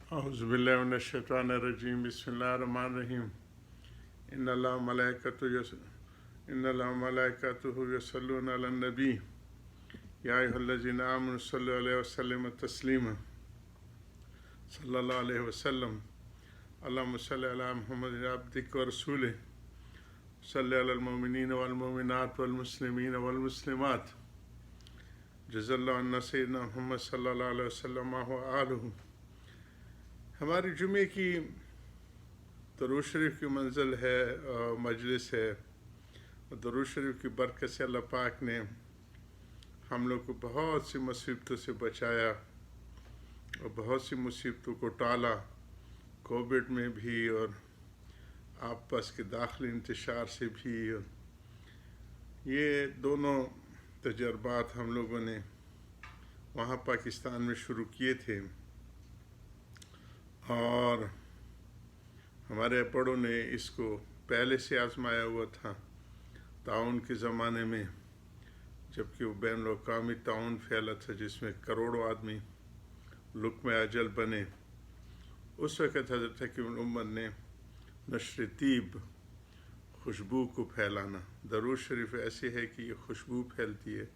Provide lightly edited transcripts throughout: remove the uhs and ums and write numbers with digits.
अऊज़ुबिल्लाहि मिनश्शैतानिर्रजीम बिस्मिल्लाहिर्रहमानिर्रहीम इन्नल्लाह मलाइकतुहु युसल्लूना अलन नबी या अय्युहल्लज़ीना आमनु सल्लु अलैहि वसल्लिमु तस्लीमा सल्लल्लाहु अलैहि वसल्लम अल्लाहुम्मा सल्लि अला मुहम्मदिन अब्दिका व रसूलिक सल्लि अलल मुमिनीन वल मुमिनात वल मुस्लिमीन वल मुस्लिमात जज़ल्लाहु अन्ना सय्यिदना मुहम्मद सल्लल्लाहु अलैहि वसल्लम व आलुहु। हमारी जुमे की दरूद शरीफ की मंजिल है और मजलिस है, और दरूद शरीफ की बरकत से अल्लाह पाक ने हम लोग को बहुत सी मुसीबतों से बचाया और बहुत सी मुसीबतों को टाला, कोविड में भी और आपस के दाखिली इंतशार से भी। ये दोनों तजर्बात हम लोगों ने वहाँ पाकिस्तान में शुरू किए थे और हमारे बड़ों ने इसको पहले से आजमाया हुआ था ताउन के ज़माने में, जबकि वो बैन अवी ताउन फैला था जिसमें करोड़ों आदमी लुक़्मे अजल बने। उस वक़्त हज़रत हकीमुल उम्मत ने नश्र तीब, खुशबू को फैलाना, दरूद शरीफ ऐसे है कि ये खुशबू फैलती है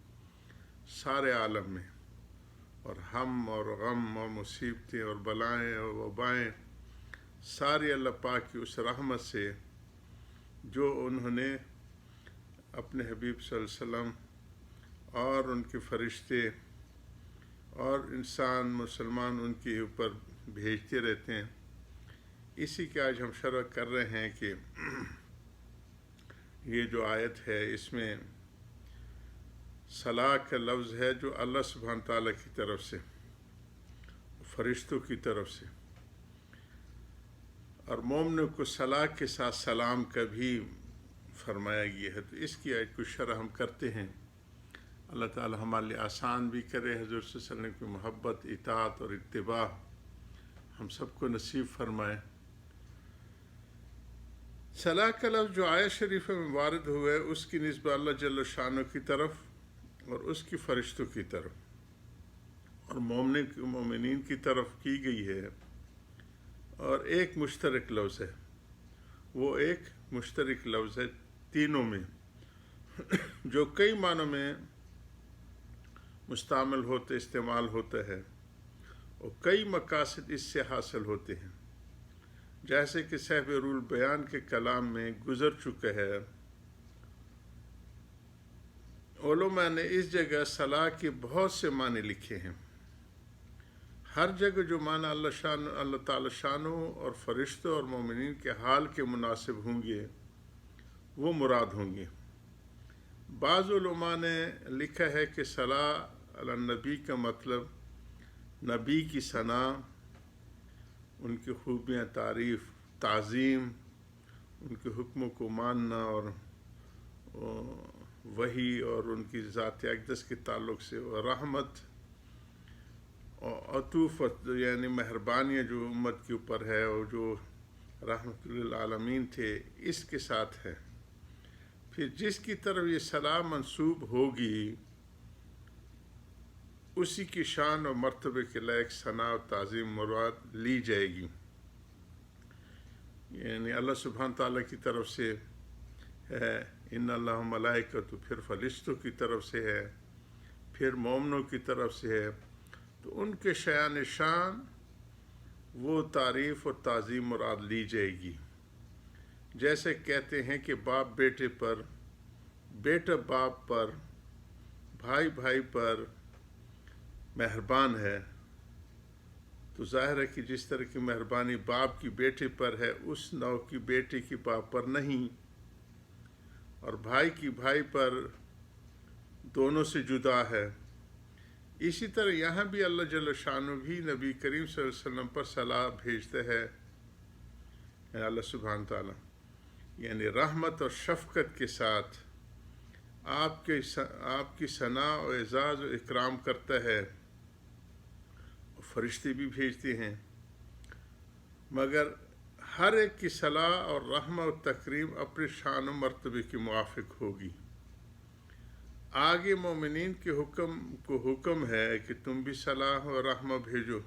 सारे आलम में, और हम और गम और मुसीबतें और बलाएँ और वबाएँ सारी अल्लाह पाक की उस रहमत से जो उन्होंने अपने हबीब सल्लल्लाहु अलैहि वसल्लम और उनके फ़रिश्ते और इंसान मुसलमान उनके ऊपर भेजते रहते हैं। इसी के आज हम शरह कर रहे हैं कि ये जो आयत है इसमें सलाह का लफ्ज़ है जो अल्लाह सुब्हान ताला की तरफ से, फ़रिश्तों की तरफ से, और मोमिनों को सलाह के साथ सलाम का भी फरमाया गया है। तो इसकी आयत को शरह हम करते हैं। अल्लाह ताला हमारे लिए आसान भी करे, हज़रत सल्लल्लाहु अलैहि वसल्लम की मोहब्बत, इताअत और इत्तिबा हम सबको नसीब फरमाए। सलाह का लफ्ज़ जो आयत शरीफ में वारिद हुआ है उसकी निस्बत अल्लाह जल्ल शानो की तरफ और उसकी फ़रिश्तों की तरफ और मोमिनीन की तरफ की गई है, और एक मुश्तरक लफ्ज़ है, वो एक मुश्तरक लफ्ज़ है तीनों में जो कई मानों में मुस्तामिल होते इस्तेमाल होता है और कई मकासद इससे हासिल होते हैं। जैसे कि साहिब रूल बयान के कलाम में गुज़र चुका है, उलमा ने इस जगह सलाह के बहुत से माने लिखे हैं। हर जगह जो माना अल्लाह ताला शानो और फ़रिश्तों और मोमिनीन के हाल के मुनासिब होंगे वो मुराद होंगे। बाज़ उलमा ने लिखा है कि सलाह अला नबी का मतलब नबी की सना, उनकी खूबियाँ, तारीफ़, ताज़ीम, उनके हुक्मों को मानना और वही और उनकी ज़ात अक़दस के ताल्लुक़ से, और रहमत और अतूफ़त यानी मेहरबानियाँ जो उम्मत के ऊपर है और जो रहमतुल लिल आलमीन थे इसके साथ है। फिर जिसकी तरफ ये सलाह मंसूब होगी उसी की शान और मर्तबे के लायक सना और ताज़ीम मुराद ली जाएगी। यानी अल्लाह सुब्हान ताला की तरफ से है इन्नल्लाह मलाइकतु, फिर फ़रिश्तों की तरफ से है, फिर मोमिनों की तरफ से है, तो उनके शान शान वो तारीफ़ और ताज़ीम मुराद ली जाएगी। जैसे कहते हैं कि बाप बेटे पर, बेटा बाप पर, भाई भाई पर मेहरबान है, तो ज़ाहिर है कि जिस तरह की मेहरबानी बाप की बेटे पर है उस नौ की बेटे की बाप पर नहीं, और भाई की भाई पर दोनों से जुदा है। इसी तरह यहाँ भी अल्लाह जल्ल शानो भी नबी करीम सल्लल्लाहु अलैहि वसल्लम पर सलाह भेजते हैं अल्लाह सुब्हान ताला, यानी रहमत और शफ़क़त के साथ आपकी सना और एज़ाज़ और इकराम करता है, और फ़रिश्ते भी भेजते हैं, मगर हर एक की सलाह और रहमत और तकरीम अपने शान और मर्तबे के मुआफ़िक होगी। आगे मोमिनीन के हुक्म है कि तुम भी सलाह और रहमत भेजो,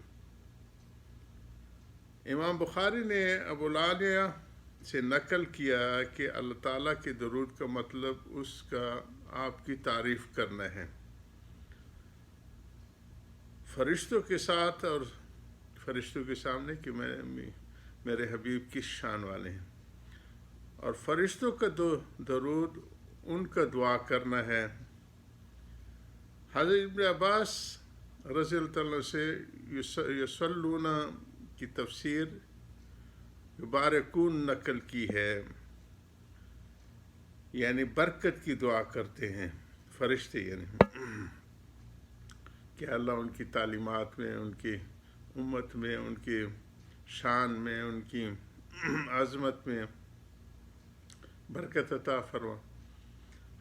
امام بخاری نے ابو العالیہ سے نقل کیا کہ اللہ تعالیٰ کے درود کا مطلب اس کا آپ کی تعریف کرنا ہے فرشتوں کے ساتھ اور فرشتوں کے سامنے کہ میرے حبیب کس شان والے ہیں، اور فرشتوں کا درود ان کا دعا کرنا ہے۔ حضرت ابن عباس رضی اللہ عنہ سے یصلون کی تفسیر یبارکون نقل کی ہے، یعنی برکت کی دعا کرتے ہیں فرشتے، یعنی کہ اللہ ان کی تعلیمات میں، ان کی امت میں، ان کی شان میں، ان کی عظمت میں برکت عطا فرما۔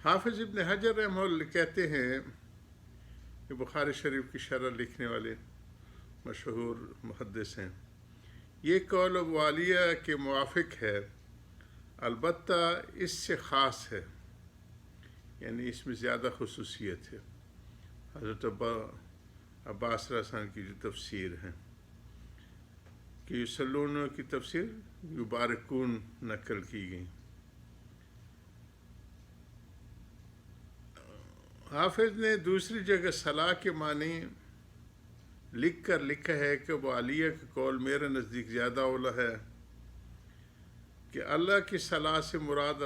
حافظ ابن حجر رحمہ اللہ کہتے ہیں کہ بخاری شریف کی شرح لکھنے والے مشہور محدث ہیں، یہ قول ابو عالیہ کے موافق ہے، البتہ اس سے خاص ہے، یعنی اس میں زیادہ خصوصیت ہے حضرت عباس رسان کی جو تفسیر ہے کہ یصلون کی تفسیر یبارکون نقل کی گئی۔ حافظ نے دوسری جگہ صلاح کے معنی لکھ کر لکھا ہے کہ ابو عالیہ کا قول میرے نزدیک زیادہ اولا ہے کہ اللہ کی صلاح سے مراد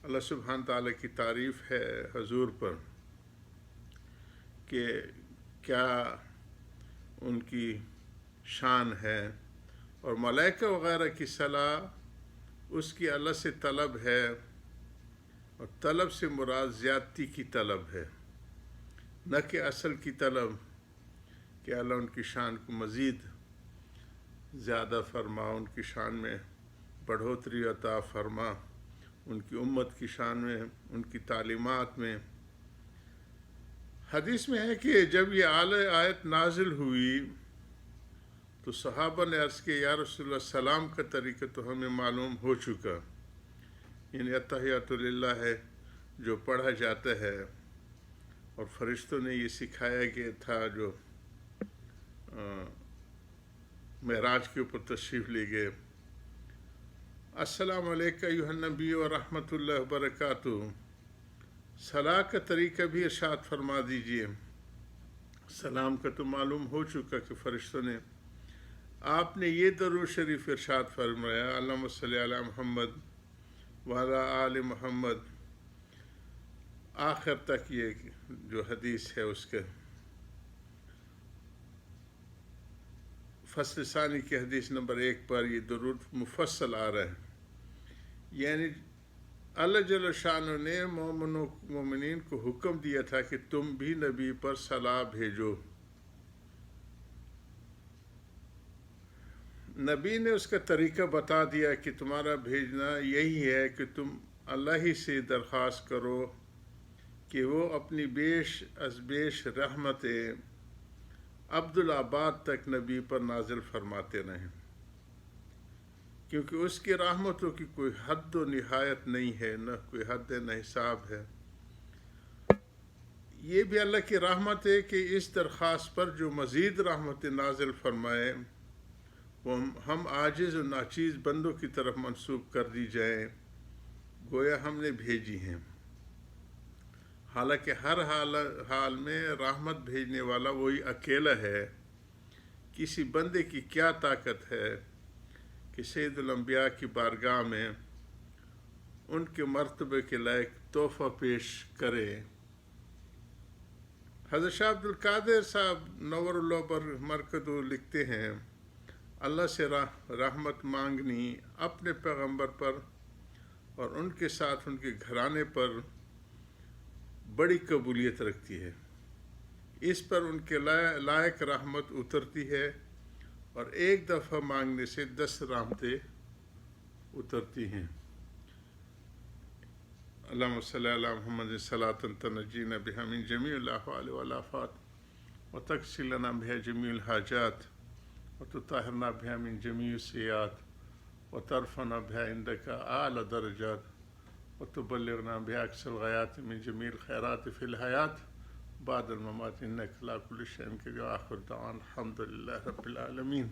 اللہ سبحانہ تعالیٰ کی تعریف ہے حضور پر کہ کیا ان کی شان ہے، اور ملائکہ وغیرہ کی صلاح اس کی اللہ سے طلب ہے، اور طلب سے مراد زیادتی کی طلب ہے، نہ کہ اصل کی طلب کہ اللہ ان کی شان کو مزید زیادہ فرما، ان کی شان میں بڑھوتری عطا فرما، ان کی امت کی شان میں، ان کی تعلیمات میں۔ حدیث میں ہے کہ جب یہ آیت نازل ہوئی تو صحابہ نے عرض کیا یا رسول اللہ سلام کا طریقہ تو ہمیں معلوم ہو چکا، یعنی التحیات للہ ہے جو پڑھا جاتا ہے، اور فرشتوں نے یہ سکھایا گیا تھا جو معراج کے اوپر تشریف لے گئے۔ السلام علیکم ایھا النبی و رحمۃ اللہ وبرکاتہ، صلاح کا طریقہ بھی ارشاد فرما دیجئے۔ سلام کا تو معلوم ہو چکا کہ فرشتوں نے آپ نے یہ درود شریف ارشاد فرمایا، اللہم صلی علی محمد وعلی آل محمد، آخر تک یہ جو حدیث ہے اس کے فصل ثانی کی حدیث نمبر 1 پر یہ درود مفصل آ رہا ہے، یعنی اللہ جل شانہ نے مومنین کو حکم دیا تھا کہ تم بھی نبی پر صلاح بھیجو۔ نبی نے اس کا طریقہ بتا دیا کہ تمہارا بھیجنا یہی ہے کہ تم اللہ ہی سے درخواست کرو کہ وہ اپنی بیش از بیش رحمت عبدالآباد تک نبی پر نازل فرماتے رہیں، کیونکہ اس کی رحمتوں کی کوئی حد و نہایت نہیں ہے، نہ کوئی حد ہے نہ حساب ہے۔ یہ بھی اللہ کی رحمت ہے کہ اس درخواست پر جو مزید رحمت نازل فرمائے وہ ہم عاجز و ناچیز بندوں کی طرف منسوب کر دی جائیں، گویا ہم نے بھیجی ہیں، حالانکہ ہر حال میں رحمت بھیجنے والا وہی اکیلا ہے۔ کسی بندے کی کیا طاقت ہے کہ سید الانبیاء کی بارگاہ میں ان کے مرتبے کے لائق تحفہ پیش کرے۔ حضرت شاہ عبد القادر صاحب نور اللہ مرکزو لکھتے ہیں، اللہ سے رحمت مانگنی اپنے پیغمبر پر اور ان کے ساتھ ان کے گھرانے پر بڑی قبولیت رکھتی ہے، اس پر ان کے لائق رحمت اترتی ہے، اور ایک دفعہ مانگنے سے 10 رحمتیں اترتی ہیں۔ اللہم صلی علی محمد صلاۃ تنجینا بہا من جمیع الاحوال والآفات وتکفی لنا بہا جمیع الحاجات وتطہرنا بہا من جمیع السیئات وترفعنا بہا عندک اعلی درجات وتبلغنا بہا اقصی الغایات من جمیع الخیرات فی الحیات بعد الممات انک علی کل شیء قدیر، آخر دعوانا الحمد للہ رب العالمین۔